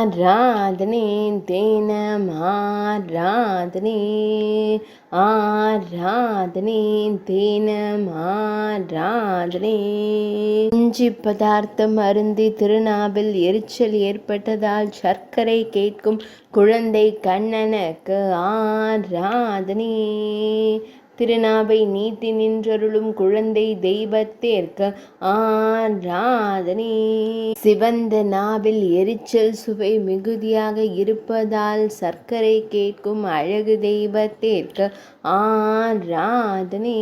ஆராதனே தினம் ஆராதனே ஆராதனே தினம் ஆராதனே. இஞ்சி பதார்த்தம் அருந்தி திருநாவில் எரிச்சல் ஏற்பட்டதால் சர்க்கரை கேட்கும் குழந்தை கண்ணனுக்கு ஆராதனே. திருநாவை நீட்டி நின்றருளும் குழந்தை தெய்வத்திற்கு ஆராதனே. சிவந்த நாவில் எரிச்சல் சுவை மிகுதியாக இருப்பதால் சர்க்கரை கேட்கும் அழகு தெய்வத்திற்கு ஆராதனே.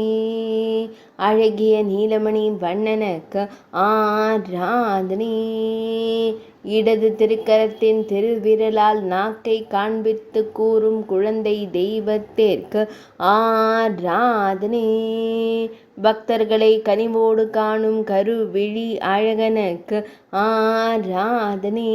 அழகிய நீலமணி வண்ணனுக்கு ஆராதனே. இடது திருக்கரத்தின் திருவிரலால் நாக்கை காண்பித்து கூறும் குழந்தை தெய்வத்திற்கு ஆராதனே. பக்தர்களை கனிவோடு காணும் கருவிழி அழகனுக்கு ஆராதனே.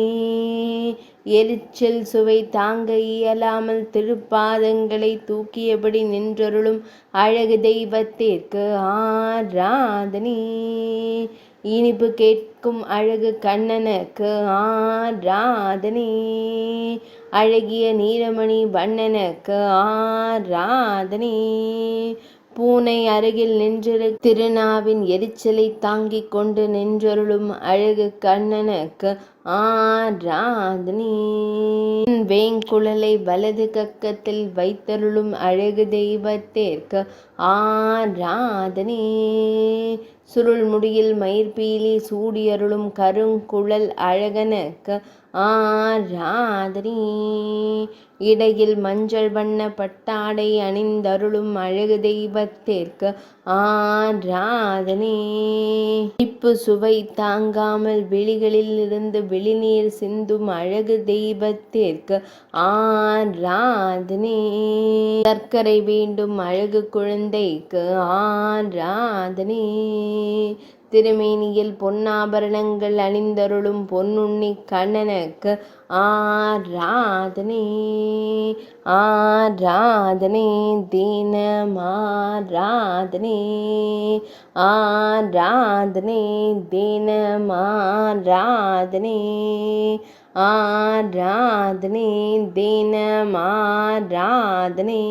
எரிச்சல் சுவை தாங்க இயலாமல் திருப்பாதங்களை தூக்கியபடி நின்றருளும் அழகு தெய்வத்திற்கு ஆராதனே. இனிப்பு கேட்கும் அழகு கண்ணனுக்கு ஆராதனே. அழகிய நீலமணி வண்ணனுக்கு ஆராதனே. பூனை அருகில் நின்று திருநாவின் எரிச்சலை தாங்கிக் கொண்டு நின்றருளும் அழகு கண்ணனுக்கு ஆராதனே. வேங்குழலை வலது கக்கத்தில் வைத்தருளும் அழகு தெய்வத்திற்கு ஆராதனே. சுருள் முடியில் மயிர்பீலி சூடியருளும் கருங்குழல் அழகனுக்கு ஆராதனே. இடையில் மஞ்சள் வண்ண பட்டாடை அணிந்தருளும் அழகு தெய்வத்திற்கு ஆராதனே. இனிப்பு சுவை தாங்காமல் விழிகளில் இருந்து விழிநீர் சிந்தும் அழகு தெய்வத்திற்கு ஆராதனே. சர்க்கரை வேண்டும் அழகு குழந்தைக்கு ஆராதனே. திருமேனியில் பொன்னாபரணங்கள் அணிந்தருளும் பொன்னுண்ணி கண்ணனுக்கு ஆராதனே. ஆராதனே தினம் ஆராதனே. ஆராதனே தினம் ஆராதனே. ஆராதனே தினம் ஆராதனே.